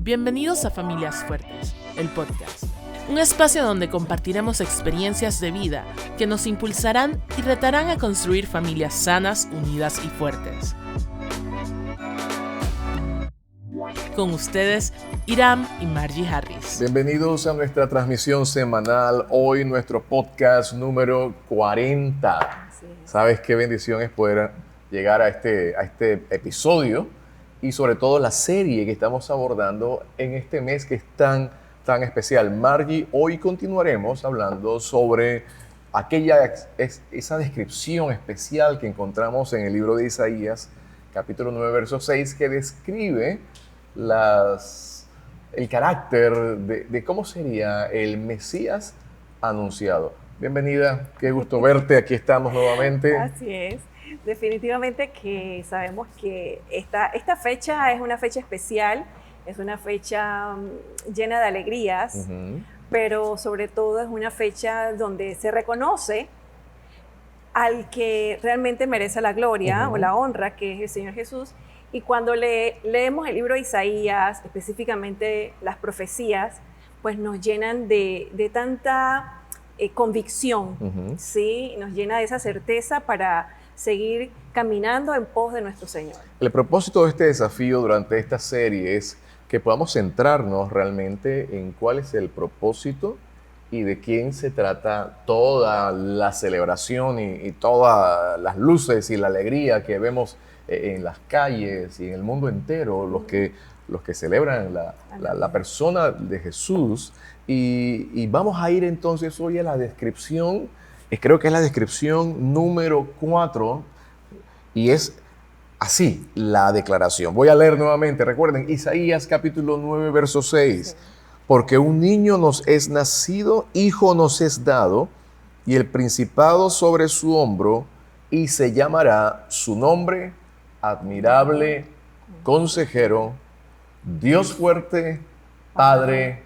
Bienvenidos a Familias Fuertes, el podcast. Un espacio donde compartiremos experiencias de vida que nos impulsarán y retarán a construir familias sanas, unidas y fuertes. Con ustedes, Iram y Margie Harris. Bienvenidos a nuestra transmisión semanal. Hoy nuestro podcast número 40. ¿Sabes qué bendición es poder llegar a este episodio? Y sobre todo la serie que estamos abordando en este mes que es tan especial. Margie, hoy continuaremos hablando sobre esa descripción especial que encontramos en el libro de Isaías, capítulo 9, verso 6, que describe el carácter de cómo sería el Mesías anunciado. Bienvenida, qué gusto verte, aquí estamos nuevamente. Así es. Definitivamente que sabemos que esta fecha es una fecha especial, es una fecha llena de alegrías, pero sobre todo es una fecha donde se reconoce al que realmente merece la gloria o la honra, que es el Señor Jesús. Y cuando leemos el libro de Isaías, específicamente las profecías, pues nos llenan de tanta convicción, ¿sí? Nos llena de esa certeza para seguir caminando en pos de nuestro Señor. El propósito de este desafío durante esta serie es que podamos centrarnos realmente en cuál es el propósito y de quién se trata toda la celebración y todas las luces y la alegría que vemos en las calles y en el mundo entero, los que celebran la persona de Jesús. Y vamos a ir entonces hoy a la descripción. Creo que es la descripción número 4 y es así la declaración. Voy a leer nuevamente. Recuerden, Isaías capítulo 9, verso 6. Sí. Porque un niño nos es nacido, hijo nos es dado, y el principado sobre su hombro, y se llamará su nombre, admirable, consejero, Dios fuerte, Padre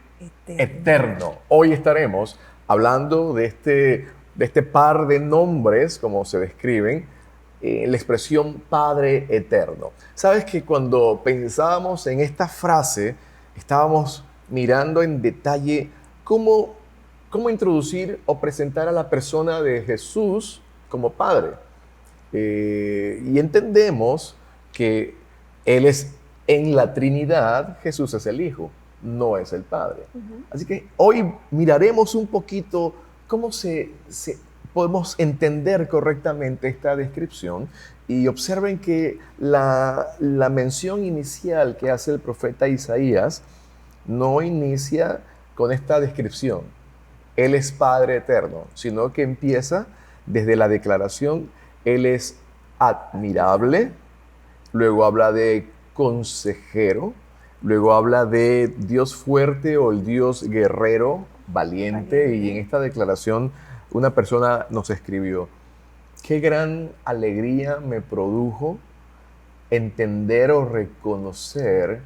eterno. Hoy estaremos hablando de este par de nombres, como se describen, la expresión Padre Eterno. Sabes que cuando pensábamos en esta frase, estábamos mirando en detalle cómo introducir o presentar a la persona de Jesús como Padre. Y entendemos que Él es en la Trinidad, Jesús es el Hijo, no es el Padre. Así que hoy miraremos un poquito cómo podemos entender correctamente esta descripción, y observen que la mención inicial que hace el profeta Isaías no inicia con esta descripción, Él es Padre eterno, sino que empieza desde la declaración, Él es admirable, luego habla de consejero, luego habla de Dios fuerte o el Dios guerrero, valiente. Y en esta declaración una persona nos escribió: qué gran alegría me produjo entender o reconocer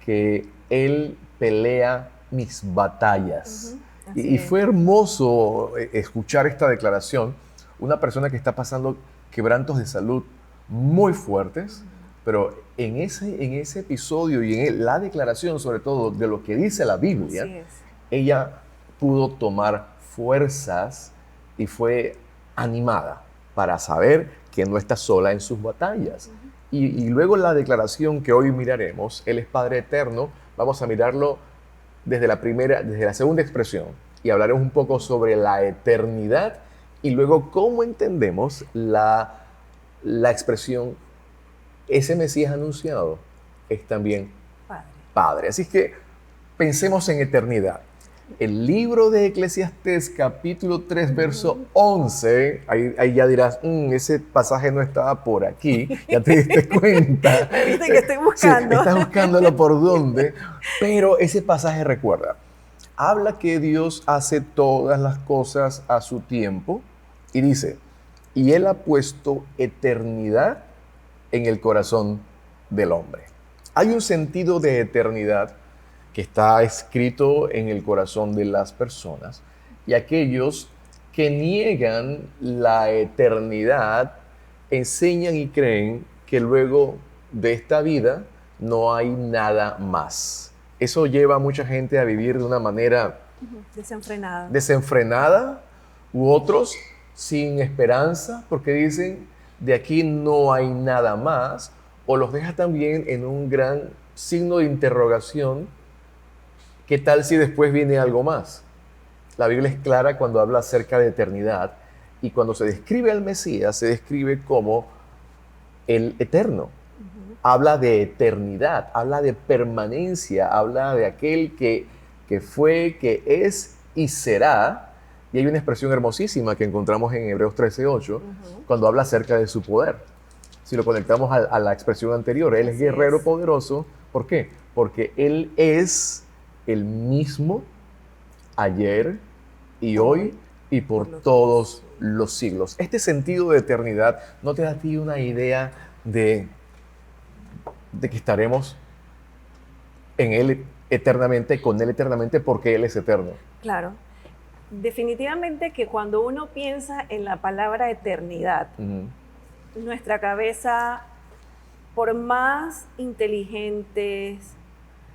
que Él pelea mis batallas. Y fue hermoso escuchar esta declaración. Una persona que está pasando quebrantos de salud muy fuertes, pero en ese episodio y en la declaración, sobre todo de lo que dice la Biblia, ella pudo tomar fuerzas y fue animada para saber que no está sola en sus batallas. Y luego la declaración que hoy miraremos, Él es Padre Eterno, vamos a mirarlo desde la segunda expresión, y hablaremos un poco sobre la eternidad y luego cómo entendemos la expresión ese Mesías anunciado es también Padre. Así que pensemos en eternidad. El libro de Eclesiastés, capítulo 3, verso 11, ahí ya dirás, ese pasaje no estaba por aquí, ya te diste cuenta. Viste que estoy buscando. Sí, estás buscándolo por dónde, pero ese pasaje recuerda, habla que Dios hace todas las cosas a su tiempo y dice, y Él ha puesto eternidad en el corazón del hombre. Hay un sentido de eternidad que está escrito en el corazón de las personas, y aquellos que niegan la eternidad enseñan y creen que luego de esta vida no hay nada más. Eso lleva a mucha gente a vivir de una manera desenfrenada, u otros sin esperanza, porque dicen, de aquí no hay nada más, o los deja también en un gran signo de interrogación. ¿Qué tal si después viene algo más? La Biblia es clara cuando habla acerca de eternidad, y cuando se describe al Mesías, se describe como el eterno. Habla de eternidad, habla de permanencia, habla de aquel que fue, que es y será. Y hay una expresión hermosísima que encontramos en Hebreos 13:8, cuando habla acerca de su poder. Si lo conectamos a la expresión anterior, Él es guerrero poderoso. ¿Por qué? Porque Él es el mismo ayer y hoy y por todos los siglos. Este sentido de eternidad no te da a ti una idea de que estaremos en Él eternamente, con Él eternamente, porque Él es eterno. Claro. Definitivamente que cuando uno piensa en la palabra eternidad, nuestra cabeza, por más inteligentes,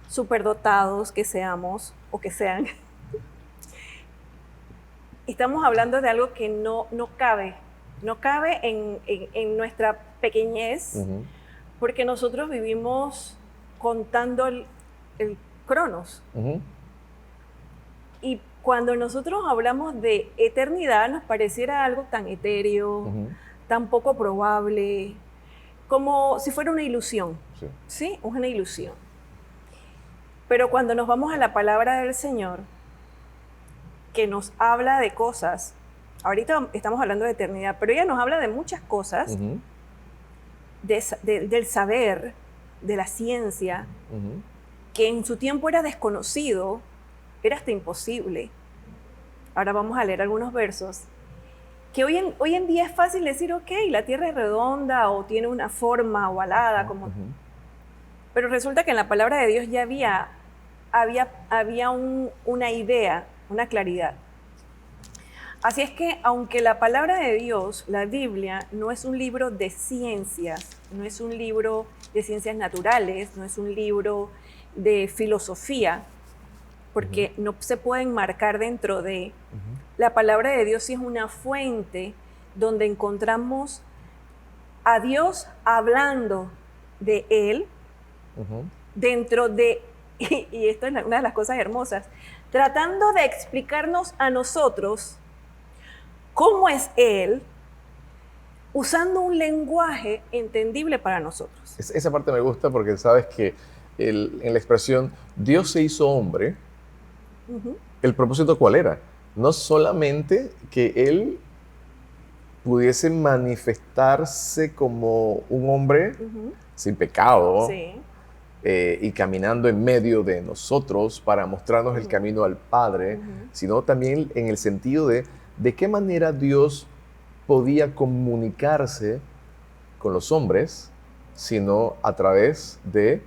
superdotados que seamos o que sean, estamos hablando de algo que no cabe en nuestra pequeñez, porque nosotros vivimos contando el cronos. Y cuando nosotros hablamos de eternidad, nos pareciera algo tan etéreo, tan poco probable, como si fuera una ilusión. ¿Sí? Es una ilusión. Pero cuando nos vamos a la palabra del Señor, que nos habla de cosas, ahorita estamos hablando de eternidad, pero ella nos habla de muchas cosas, del saber, de la ciencia, que en su tiempo era desconocido, era hasta imposible. Ahora vamos a leer algunos versos que hoy en día es fácil decir, ok, la Tierra es redonda o tiene una forma ovalada, pero resulta que en la palabra de Dios ya había una idea, una claridad. Así es que, aunque la palabra de Dios, la Biblia, no es un libro de ciencias, no es un libro de ciencias naturales, no es un libro de filosofía, porque no se puede enmarcar dentro de... La palabra de Dios sí es una fuente donde encontramos a Dios hablando de Él, dentro de... Y esto es una de las cosas hermosas, tratando de explicarnos a nosotros cómo es Él, usando un lenguaje entendible para nosotros. Esa parte me gusta porque sabes que en la expresión Dios se hizo hombre, ¿el propósito cuál era? No solamente que Él pudiese manifestarse como un hombre sin pecado, y caminando en medio de nosotros para mostrarnos el camino al Padre, sino también en el sentido de qué manera Dios podía comunicarse con los hombres, sino a través de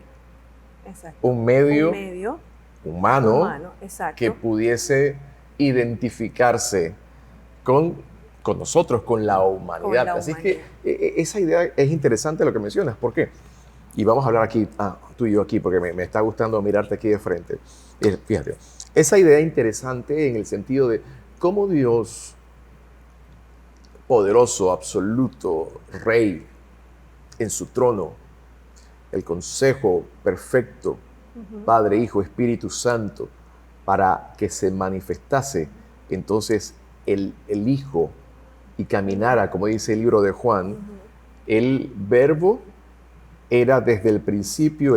un medio humano que pudiese identificarse con nosotros, con la humanidad. Así es que esa idea es interesante lo que mencionas. ¿Por qué? Y vamos a hablar aquí, tú y yo aquí, porque me está gustando mirarte aquí de frente. Fíjate, esa idea interesante en el sentido de cómo Dios, poderoso, absoluto, Rey, en su trono, el consejo perfecto, Padre, Hijo, Espíritu Santo, para que se manifestase entonces el Hijo y caminara, como dice el libro de Juan, el Verbo era desde el principio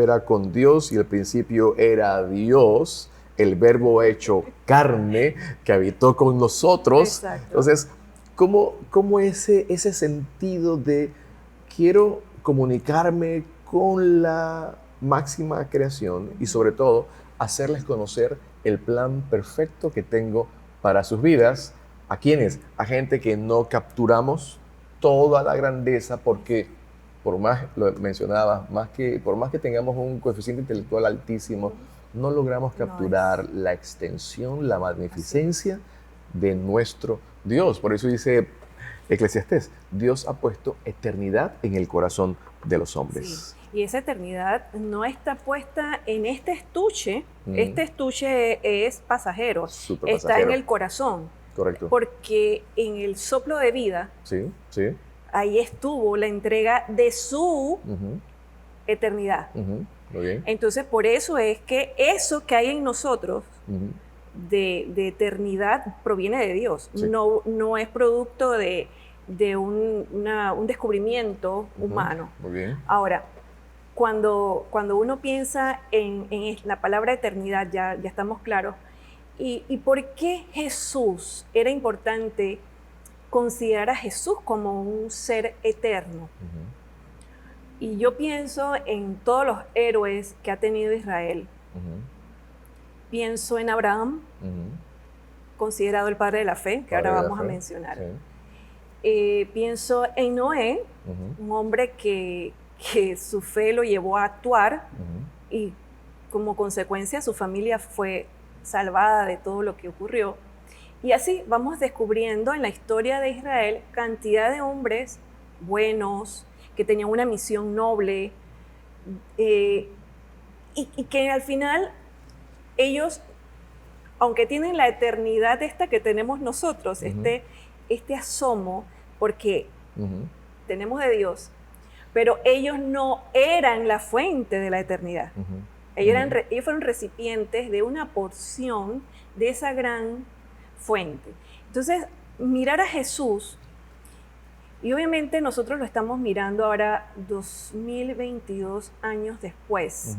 era con Dios y el principio era Dios, el Verbo hecho carne que habitó con nosotros. Entonces, ¿cómo ese sentido de quiero comunicarme con la máxima creación y sobre todo hacerles conocer el plan perfecto que tengo para sus vidas? ¿A quiénes? A gente que no capturamos toda la grandeza porque, por más, lo mencionaba, por más que tengamos un coeficiente intelectual altísimo, no logramos capturar la extensión, la magnificencia de nuestro Dios. Por eso dice Eclesiastés, Dios ha puesto eternidad en el corazón de los hombres. Y esa eternidad no está puesta en este estuche. Este estuche es pasajero, Súper está pasajero. en el corazón. Correcto. Porque en el soplo de vida, Sí, sí. ahí estuvo la entrega de su eternidad. Muy bien. Entonces, por eso es que eso que hay en nosotros de eternidad proviene de Dios. Sí. No es producto de un descubrimiento humano. Muy bien. Ahora, cuando uno piensa en la palabra eternidad, ya estamos claros. ¿Y por qué Jesús era importante considerar a Jesús como un ser eterno? Y yo pienso en todos los héroes que ha tenido Israel. Pienso en Abraham, considerado el padre de la fe, que ahora vamos a mencionar. Sí. Pienso en Noé, un hombre que su fe lo llevó a actuar y como consecuencia su familia fue salvada de todo lo que ocurrió. Y así vamos descubriendo en la historia de Israel cantidad de hombres buenos, que tenían una misión noble, y que al final ellos, aunque tienen la eternidad esta que tenemos nosotros, este asomo, porque tenemos de Dios, pero ellos no eran la fuente de la eternidad. Ellos fueron recipientes de una porción de esa gran fuente. Entonces, mirar a Jesús, y obviamente nosotros lo estamos mirando ahora 2022 años después,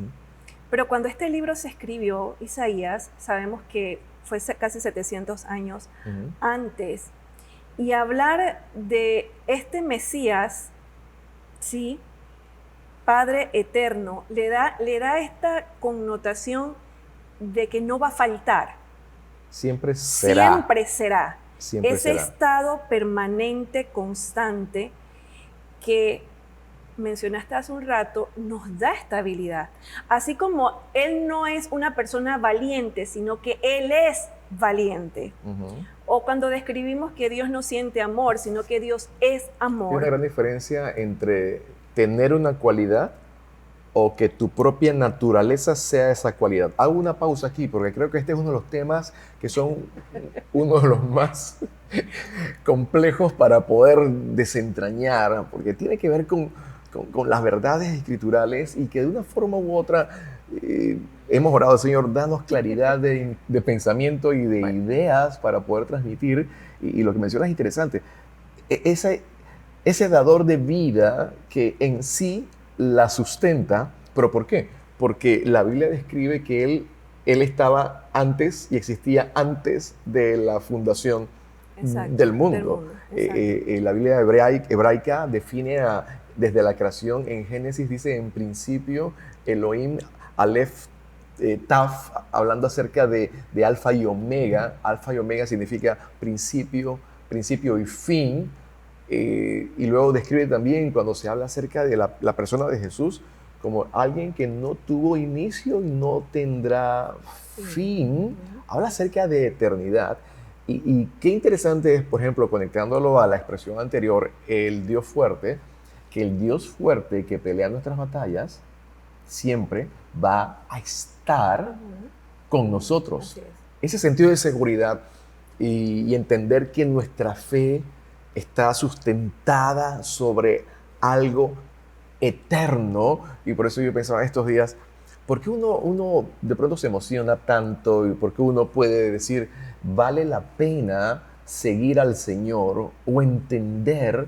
pero cuando este libro se escribió, Isaías, sabemos que fue casi 700 años antes, y hablar de este Mesías, sí, Padre eterno, le da esta connotación de que no va a faltar. Siempre será. Siempre será. Siempre Ese será. estado permanente, constante, que mencionaste hace un rato, nos da estabilidad. Así como Él no es una persona valiente, sino que Él es valiente. O cuando describimos que Dios no siente amor, sino que Dios es amor. Hay una gran diferencia entre tener una cualidad o que tu propia naturaleza sea esa cualidad. Hago una pausa aquí porque creo que este es uno de los temas que son uno de los más complejos para poder desentrañar, porque tiene que ver con las verdades escriturales y que de una forma u otra hemos orado, Señor, danos claridad de pensamiento y de ideas para poder transmitir. Y lo que mencionas es interesante. Ese dador de vida que en sí la sustenta, ¿pero por qué? Porque la Biblia describe que Él estaba antes y existía antes de la fundación del mundo. La Biblia hebraica define desde la creación, en Génesis dice, en principio, Elohim, Aleph, Taf, hablando acerca de alfa y omega. Alfa y omega significa principio y fin. Y luego describe también, cuando se habla acerca de la persona de Jesús, como alguien que no tuvo inicio y no tendrá fin. Habla acerca de eternidad. Y qué interesante es, por ejemplo, conectándolo a la expresión anterior, el Dios fuerte, que el Dios fuerte que pelea nuestras batallas siempre va a estar con nosotros. Ese sentido de seguridad y entender que nuestra fe está sustentada sobre algo eterno. Y por eso yo pensaba estos días, ¿por qué uno de pronto se emociona tanto? ¿Y por qué uno puede decir, vale la pena seguir al Señor o entender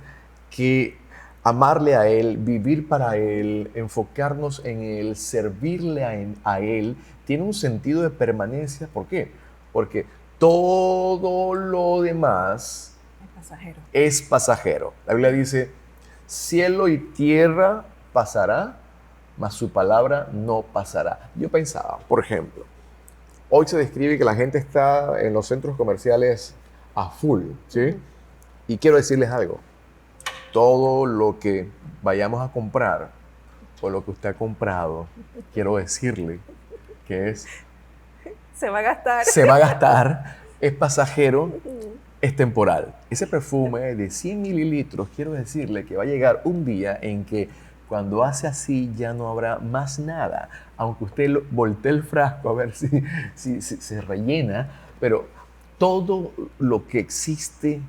que amarle a Él, vivir para Él, enfocarnos en Él, servirle a Él, tiene un sentido de permanencia? ¿Por qué? Porque todo lo demás es pasajero. La Biblia dice, cielo y tierra pasará, mas su palabra no pasará. Yo pensaba, por ejemplo, hoy se describe que la gente está en los centros comerciales a full, ¿sí? Y quiero decirles algo. Todo lo que vayamos a comprar o lo que usted ha comprado, quiero decirle que se va a gastar. Se va a gastar, es pasajero, es temporal. Ese perfume de 100 mililitros, quiero decirle que va a llegar un día en que Cuando hace así ya no habrá más nada. Aunque usted voltee el frasco a ver si se rellena, pero todo lo que existe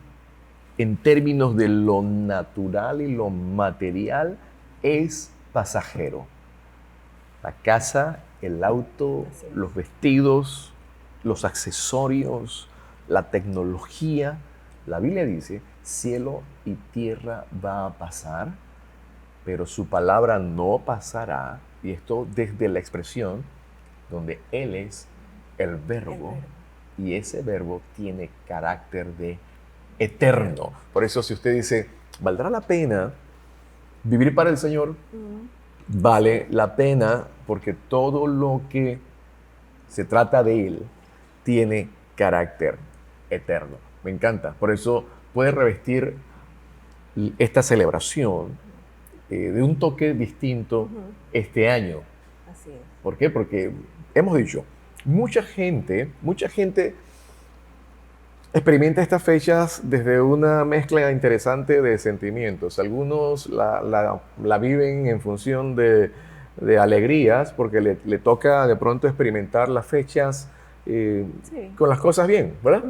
en términos de lo natural y lo material es pasajero. La casa, el auto, los vestidos, los accesorios, la tecnología. La Biblia dice, cielo y tierra va a pasar, pero su palabra no pasará. Y esto desde la expresión donde Él es el verbo. Y ese verbo tiene carácter de eterno. Por eso si usted dice, ¿valdrá la pena vivir para el Señor? Vale la pena, porque todo lo que se trata de Él tiene carácter eterno. Me encanta. Por eso puede revestir esta celebración de un toque distinto este año. Así es. ¿Por qué? Porque hemos dicho, mucha gente experimenta estas fechas desde una mezcla interesante de sentimientos. Algunos la viven en función de alegrías, porque le toca de pronto experimentar las fechas con las cosas bien, ¿verdad?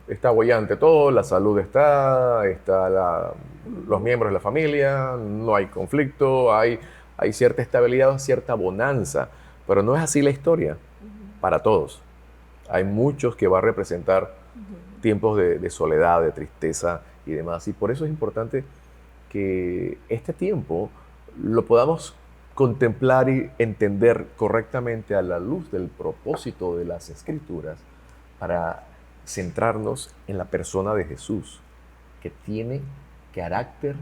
Está bollante todo, la salud está los miembros de la familia, no hay conflicto, hay cierta estabilidad, cierta bonanza, pero no es así la historia para todos. Hay muchos que va a representar tiempos de soledad, de tristeza y demás. Y por eso es importante que este tiempo lo podamos contemplar y entender correctamente a la luz del propósito de las Escrituras para centrarnos en la persona de Jesús, que tiene carácter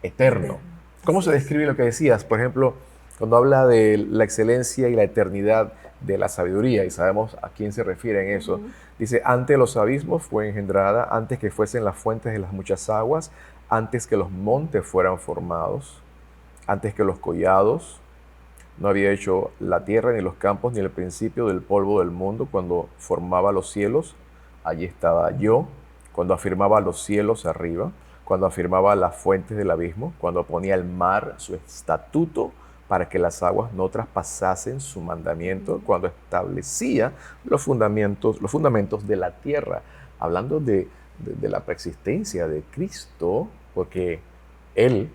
eterno. ¿Cómo se describe lo que decías? Por ejemplo, cuando habla de la excelencia y la eternidad de la sabiduría, y sabemos a quién se refiere en eso, dice, antes de los abismos fue engendrada, antes que fuesen las fuentes de las muchas aguas, antes que los montes fueran formados, antes que los collados, no había hecho la tierra, ni los campos, ni el principio del polvo del mundo. Cuando formaba los cielos, allí estaba yo. Cuando afirmaba los cielos arriba, cuando afirmaba las fuentes del abismo, cuando ponía el mar su estatuto para que las aguas no traspasasen su mandamiento, cuando establecía los fundamentos de la tierra. Hablando de la preexistencia de Cristo, porque Él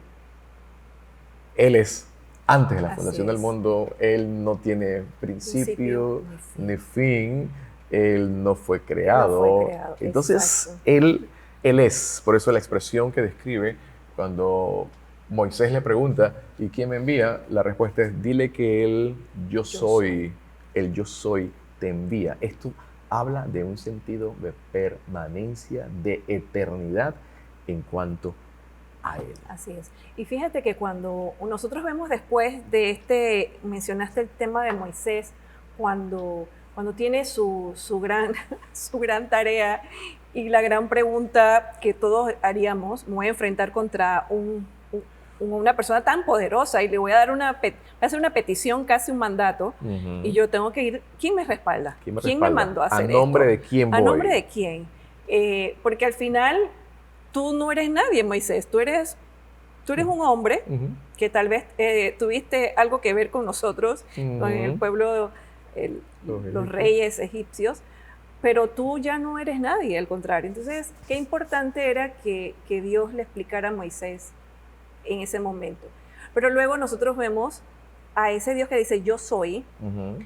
es antes de la fundación del mundo. Él no tiene principio ni fin. Él no fue creado. Entonces, Él es. Por eso la expresión que describe cuando Moisés le pregunta, ¿y quién me envía? La respuesta es, dile que el yo soy te envía. Esto habla de un sentido de permanencia, de eternidad en cuanto a Él. Así es. Y fíjate que cuando nosotros vemos después de mencionaste el tema de Moisés, cuando tiene su gran tarea y la gran pregunta que todos haríamos, me voy a enfrentar contra una persona tan poderosa y le voy a dar hacer una petición, casi un mandato, y yo tengo que ir, ¿quién me respalda? ¿Quién me mandó a hacer esto? ¿A nombre de quién voy? ¿A nombre de quién? Porque al final tú no eres nadie, Moisés, tú eres un hombre que tal vez tuviste algo que ver con nosotros, con el pueblo, los reyes egipcios, pero tú ya no eres nadie, al contrario. Entonces, qué importante era que Dios le explicara a Moisés en ese momento. Pero luego nosotros vemos a ese Dios que dice yo soy,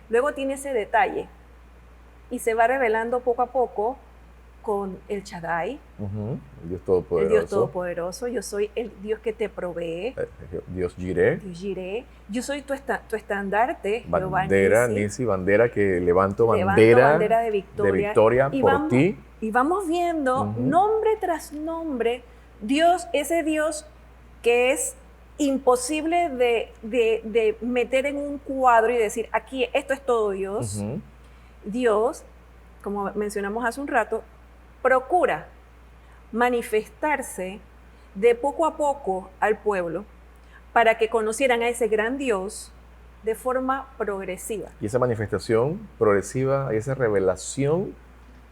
luego tiene ese detalle y se va revelando poco a poco con el Shaddai, el Dios Todopoderoso. Yo soy el Dios que te provee, Dios Jireh, yo soy tu estandarte, bandera, Nisi, bandera que levanto bandera de victoria por ti. Y vamos viendo nombre tras nombre, Dios, ese Dios que es imposible de meter en un cuadro y decir, aquí, esto es todo Dios. Dios, como mencionamos hace un rato, procura manifestarse de poco a poco al pueblo para que conocieran a ese gran Dios de forma progresiva. Y esa manifestación progresiva, esa revelación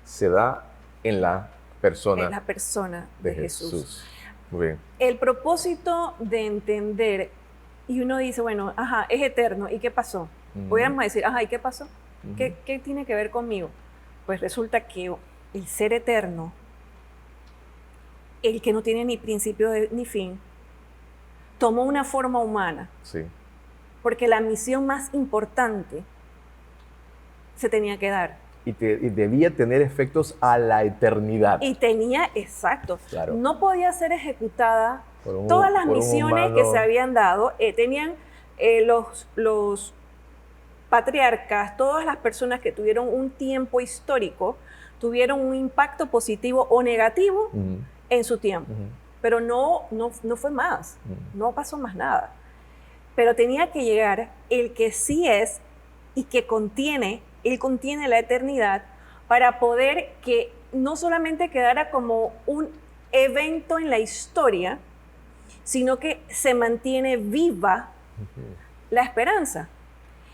se da en la persona de Jesús. Muy bien. El propósito de entender, y uno dice, bueno, ajá, es eterno, ¿y qué pasó? Podríamos decir, ajá, ¿y qué pasó? ¿Qué tiene que ver conmigo? Pues resulta que el ser eterno, el que no tiene ni principio ni fin, tomó una forma humana. Sí. Porque la misión más importante se tenía que dar. Y debía tener efectos a la eternidad. Y tenía, exacto. Claro. No podía ser ejecutada. Todas las misiones que se habían dado, tenían los patriarcas, todas las personas que tuvieron un tiempo histórico, tuvieron un impacto positivo o negativo en su tiempo. Pero no fue más. No pasó más nada. Pero tenía que llegar el que sí es y que contiene la eternidad para poder que no solamente quedara como un evento en la historia, sino que se mantiene viva la esperanza.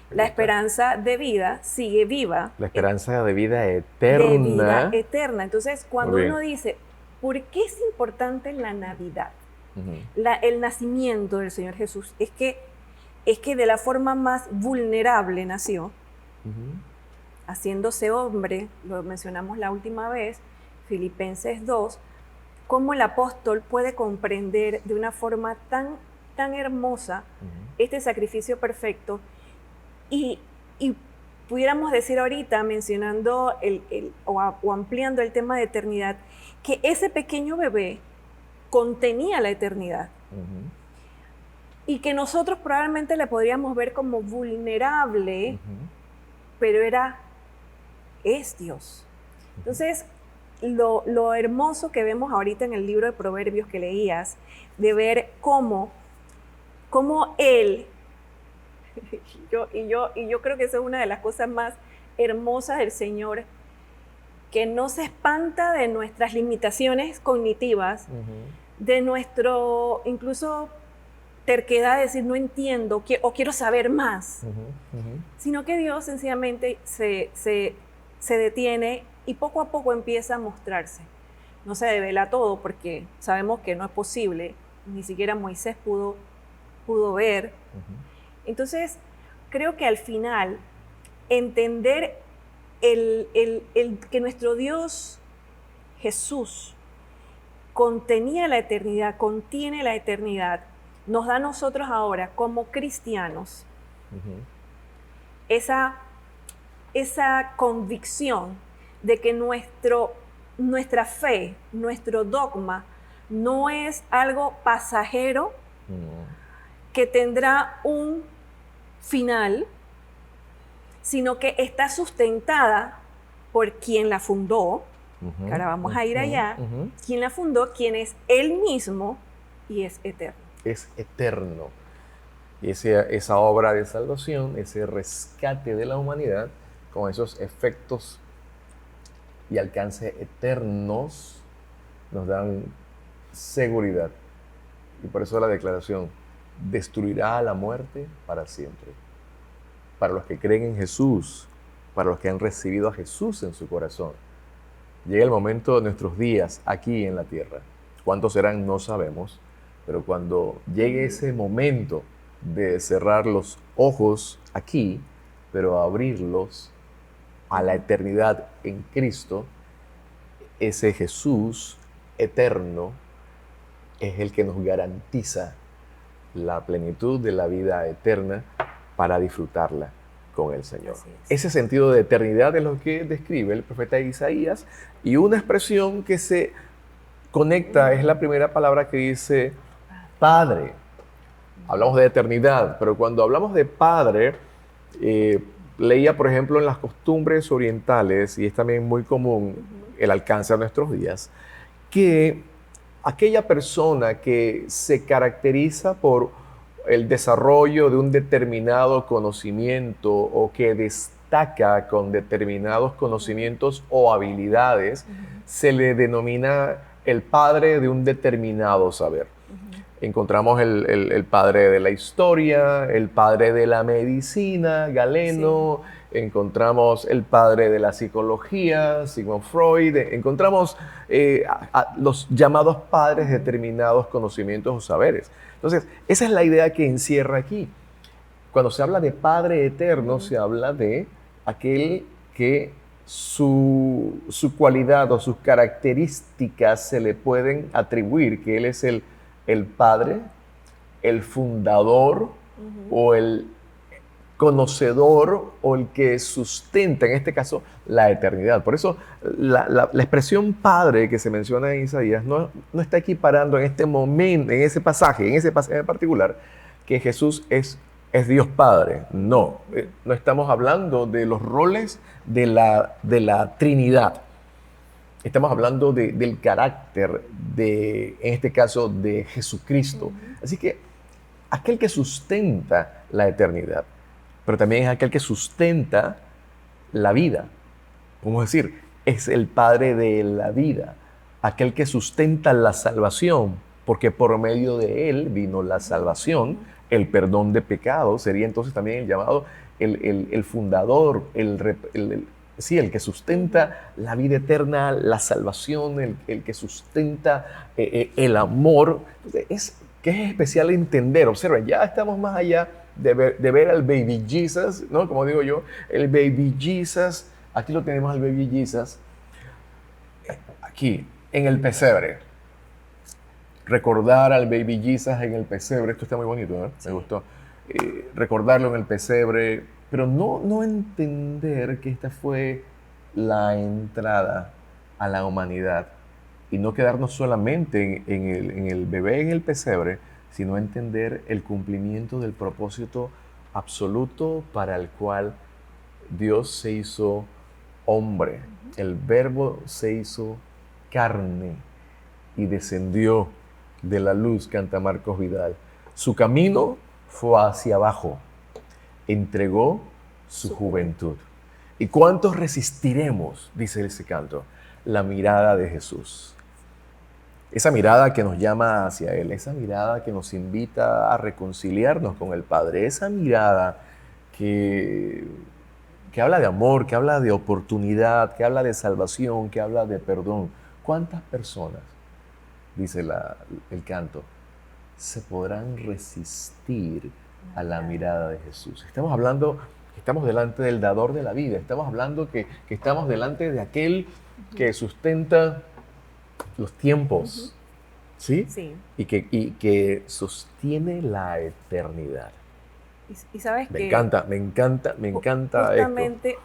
La esperanza de vida sigue viva. La esperanza de vida eterna. De vida eterna. Entonces, cuando uno dice, ¿por qué es importante la Navidad? El nacimiento del Señor Jesús es que de la forma más vulnerable nació, haciéndose hombre, lo mencionamos la última vez, Filipenses 2, cómo el apóstol puede comprender de una forma tan hermosa este sacrificio perfecto y pudiéramos decir ahorita, mencionando o ampliando el tema de eternidad, que ese pequeño bebé contenía la eternidad. Y que nosotros probablemente le podríamos ver como vulnerable, pero es Dios. Entonces, lo hermoso que vemos ahorita en el libro de Proverbios que leías, de ver cómo Él, y yo creo que esa es una de las cosas más hermosas del Señor, que no se espanta de nuestras limitaciones cognitivas, de nuestro, incluso, terquedad de decir no entiendo o quiero saber más, sino que Dios sencillamente se detiene y poco a poco empieza a mostrarse. No se devela todo porque sabemos que no es posible, ni siquiera Moisés pudo ver. Entonces, creo que al final, entender que nuestro Dios Jesús contiene la eternidad, nos da a nosotros ahora como cristianos esa convicción de que nuestra fe, nuestro dogma, no es algo pasajero que tendrá un final, sino que está sustentada por quien la fundó, que ahora vamos a ir allá, quien la fundó, quien es Él mismo y es eterno. Es eterno. Y esa obra de salvación, ese rescate de la humanidad, con esos efectos y alcance eternos, nos dan seguridad. Y por eso la declaración, destruirá a la muerte para siempre. Para los que creen en Jesús, para los que han recibido a Jesús en su corazón. Llega el momento de nuestros días aquí en la tierra. ¿Cuántos serán? No sabemos. Pero cuando llegue ese momento de cerrar los ojos aquí, pero abrirlos a la eternidad en Cristo, ese Jesús eterno es el que nos garantiza la plenitud de la vida eterna para disfrutarla con el Señor. Ese sentido de eternidad es lo que describe el profeta Isaías, y una expresión que se conecta es la primera palabra que dice Padre. Hablamos de eternidad, pero cuando hablamos de Padre, leía, por ejemplo, en las costumbres orientales, y es también muy común el alcance a nuestros días, que aquella persona que se caracteriza por el desarrollo de un determinado conocimiento o que destaca con determinados conocimientos o habilidades, se le denomina el padre de un determinado saber. Encontramos el padre de la historia, el padre de la medicina, Galeno. Sí. Encontramos el padre de la psicología, Sigmund Freud. Encontramos los llamados padres de determinados conocimientos o saberes. Entonces, esa es la idea que encierra aquí. Cuando se habla de Padre Eterno, se habla de aquel que su cualidad o sus características se le pueden atribuir, que Él es el Padre, el fundador o el conocedor o el que sustenta, en este caso, la eternidad. Por eso la expresión Padre que se menciona en Isaías no está equiparando en este momento, en ese pasaje en particular, que Jesús es Dios Padre. No estamos hablando de los roles de la Trinidad. Estamos hablando del carácter, en este caso, de Jesucristo. Así que aquel que sustenta la eternidad, pero también es aquel que sustenta la vida. Podemos decir, es el Padre de la vida, aquel que sustenta la salvación, porque por medio de Él vino la salvación, el perdón de pecados, sería entonces también el llamado, el fundador, el que sustenta la vida eterna, la salvación, el que sustenta el amor. Entonces, que es especial entender. Observen, ya estamos más allá de ver al Baby Jesus, ¿no? Como digo yo, el Baby Jesus, aquí lo tenemos al Baby Jesus, aquí, en el pesebre. Recordar al Baby Jesus en el pesebre, esto está muy bonito, ¿eh? Me gustó. Recordarlo en el pesebre, pero no entender que esta fue la entrada a la humanidad y no quedarnos solamente en el bebé en el pesebre, sino entender el cumplimiento del propósito absoluto para el cual Dios se hizo hombre. El Verbo se hizo carne y descendió de la luz, canta Marcos Vidal. Su camino fue hacia abajo. Entregó su juventud. ¿Y cuántos resistiremos, dice ese canto, la mirada de Jesús? Esa mirada que nos llama hacia Él, esa mirada que nos invita a reconciliarnos con el Padre, esa mirada que habla de amor, que habla de oportunidad, que habla de salvación, que habla de perdón. ¿Cuántas personas, dice el canto, se podrán resistir a la mirada de Jesús? Estamos hablando, estamos delante del dador de la vida, estamos hablando que estamos delante de aquel que sustenta los tiempos, ¿sí? Sí. Y que sostiene la eternidad. Y sabes que... Me encanta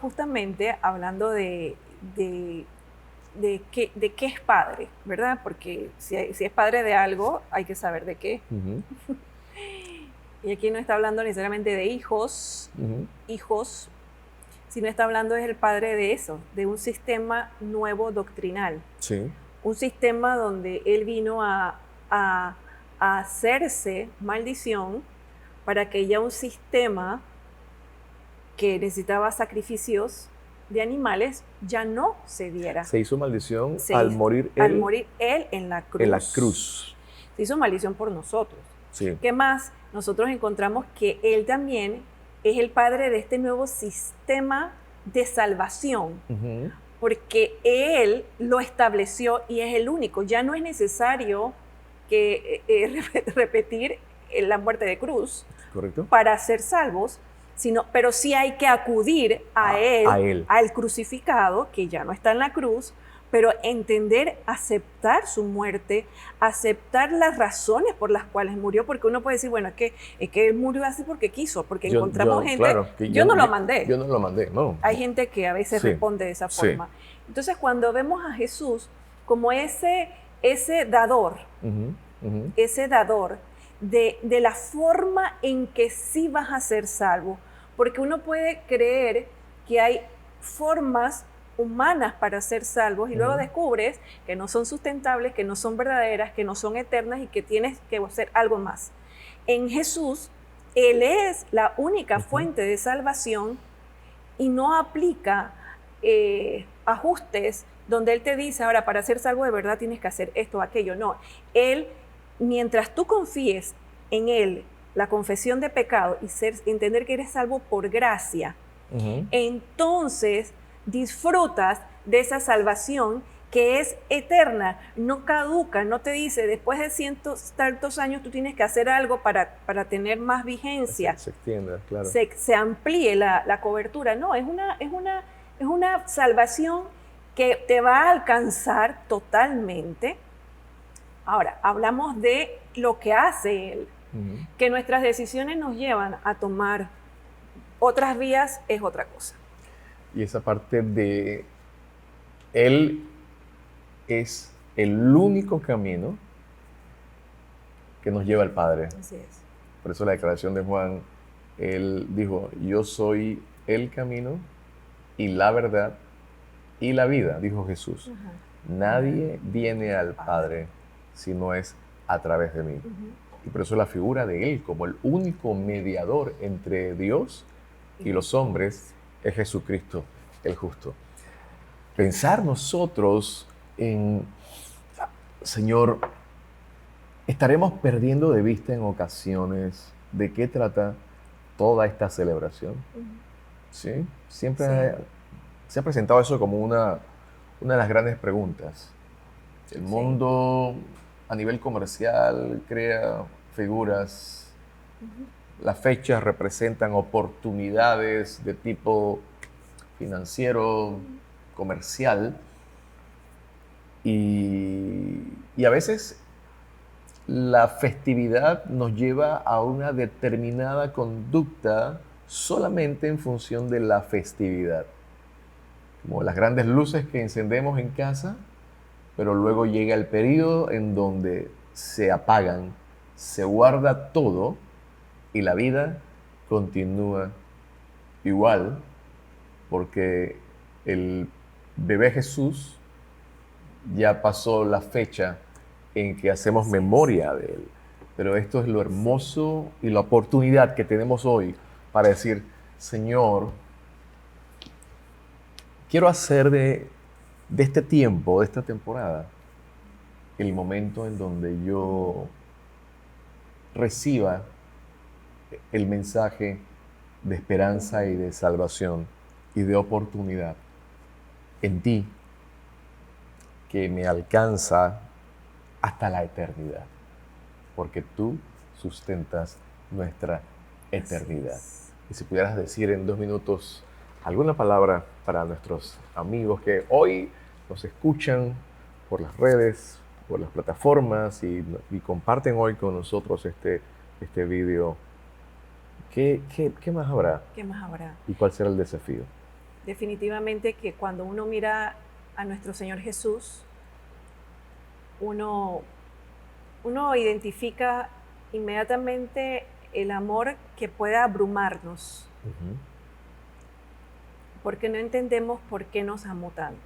justamente hablando de qué es padre, ¿verdad? Porque si es padre de algo, hay que saber de qué. Y aquí no está hablando necesariamente de hijos, sino está hablando es el padre de eso, de un sistema nuevo doctrinal. Sí. Un sistema donde Él vino a hacerse maldición para que ya un sistema que necesitaba sacrificios de animales ya no se diera. Se hizo maldición al morir Él en la cruz. En la cruz. Se hizo maldición por nosotros. Sí. ¿Qué más? Nosotros encontramos que Él también es el padre de este nuevo sistema de salvación. Porque Él lo estableció y es el único. Ya no es necesario repetir la muerte de cruz. Correcto. Para ser salvos, pero sí hay que acudir a él, al crucificado, que ya no está en la cruz, pero entender, aceptar su muerte, aceptar las razones por las cuales murió, porque uno puede decir, bueno, es que él murió así porque quiso, porque encontramos gente, claro, yo no lo mandé. Yo no lo mandé, no. Hay gente que a veces responde de esa forma. Sí. Entonces, cuando vemos a Jesús como ese dador, ese dador de la forma en que sí vas a ser salvo, porque uno puede creer que hay formas humanas para ser salvos y luego descubres que no son sustentables, que no son verdaderas, que no son eternas y que tienes que hacer algo más. En Jesús, Él es la única fuente de salvación y no aplica ajustes donde Él te dice, ahora para ser salvo de verdad tienes que hacer esto o aquello. No, Él mientras tú confíes en Él, la confesión de pecado y entender que eres salvo por gracia, entonces disfrutas de esa salvación que es eterna, no caduca, no te dice después de cientos tantos años tú tienes que hacer algo para tener más vigencia. Se extienda, claro. Se amplíe la cobertura. No, es una salvación que te va a alcanzar totalmente. Ahora, hablamos de lo que hace Él, que nuestras decisiones nos llevan a tomar otras vías es otra cosa. Y esa parte de Él es el único camino que nos lleva al Padre. Así es. Por eso la declaración de Juan, él dijo, yo soy el camino y la verdad y la vida, dijo Jesús. Nadie viene al Padre si no es a través de mí. Y por eso la figura de Él como el único mediador entre Dios y los hombres es Jesucristo, el justo. Pensar nosotros en, Señor, estaremos perdiendo de vista en ocasiones de qué trata toda esta celebración. ¿Sí? Siempre se ha presentado eso como una de las grandes preguntas. El mundo a nivel comercial crea figuras, las fechas representan oportunidades de tipo financiero, comercial, y a veces la festividad nos lleva a una determinada conducta solamente en función de la festividad. Como las grandes luces que encendemos en casa, pero luego llega el periodo en donde se apagan, se guarda todo y la vida continúa igual, porque el bebé Jesús ya pasó la fecha en que hacemos memoria de Él. Pero esto es lo hermoso y la oportunidad que tenemos hoy para decir, Señor, quiero hacer de este tiempo, de esta temporada, el momento en donde yo reciba el mensaje de esperanza y de salvación y de oportunidad en ti, que me alcanza hasta la eternidad, porque tú sustentas nuestra eternidad. Y si pudieras decir en 2 minutos alguna palabra para nuestros amigos que hoy nos escuchan por las redes, por las plataformas y comparten hoy con nosotros este video, ¿qué más habrá? ¿Qué más habrá? ¿Y cuál será el desafío? Definitivamente que cuando uno mira a nuestro Señor Jesús, uno identifica inmediatamente el amor que puede abrumarnos, porque no entendemos por qué nos amó tanto.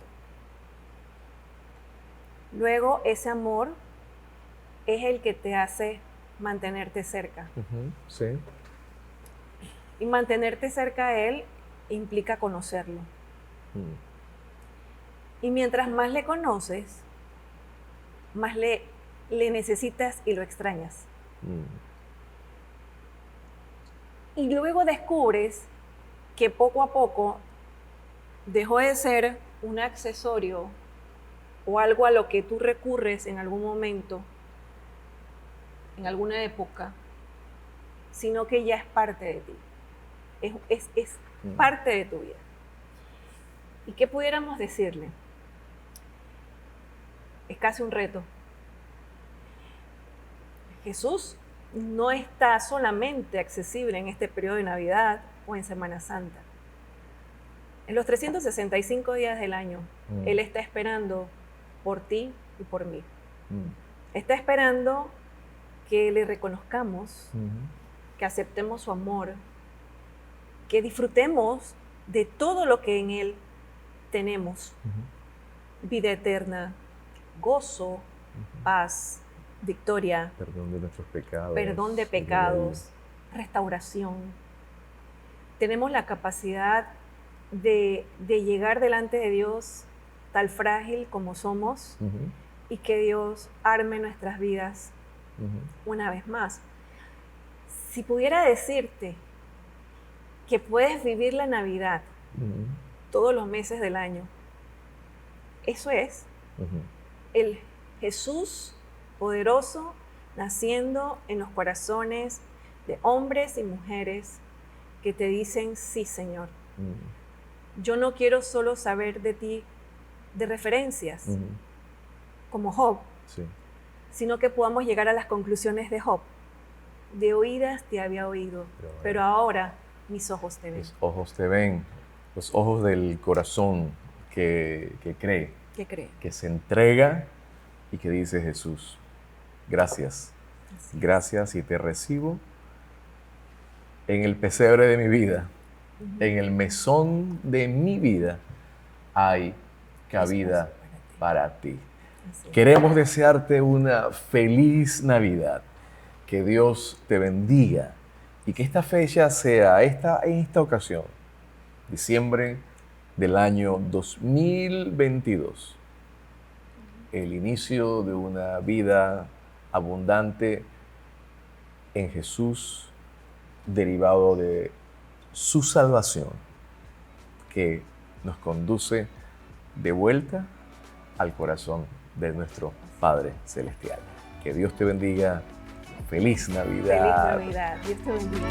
Luego, ese amor es el que te hace mantenerte cerca. Sí. Y mantenerte cerca a Él implica conocerlo. Y mientras más le conoces, más le necesitas y lo extrañas. Y luego descubres que poco a poco dejó de ser un accesorio o algo a lo que tú recurres en algún momento, en alguna época, sino que ya es parte de ti. Es parte de tu vida. ¿Y qué pudiéramos decirle? Es casi un reto. Jesús no está solamente accesible en este periodo de Navidad o en Semana Santa. En los 365 días del año, Él está esperando por ti y por mí. Está esperando que le reconozcamos, que aceptemos su amor, que disfrutemos de todo lo que en Él tenemos. Vida eterna, gozo, paz, victoria, perdón de nuestros pecados, perdón de pecados, restauración. Tenemos la capacidad de llegar delante de Dios tal frágil como somos y que Dios arme nuestras vidas una vez más. Si pudiera decirte que puedes vivir la Navidad todos los meses del año, eso es el Jesús poderoso naciendo en los corazones de hombres y mujeres que te dicen, sí, Señor. Yo no quiero solo saber de ti de referencias, como Job, sino que podamos llegar a las conclusiones de Job. De oídas te había oído, pero ahora mis ojos te ven. Mis ojos te ven, los ojos del corazón que cree, que se entrega y que dice, Jesús, gracias, gracias, y te recibo en el pesebre de mi vida, en el mesón de mi vida hay cabida para ti. Queremos desearte una feliz Navidad, que Dios te bendiga y que esta fecha sea en esta ocasión, diciembre del año 2022, el inicio de una vida abundante en Jesús, derivado de su salvación, que nos conduce de vuelta al corazón de nuestro Padre Celestial. Que Dios te bendiga. Feliz Navidad. Feliz Navidad. Dios te bendiga.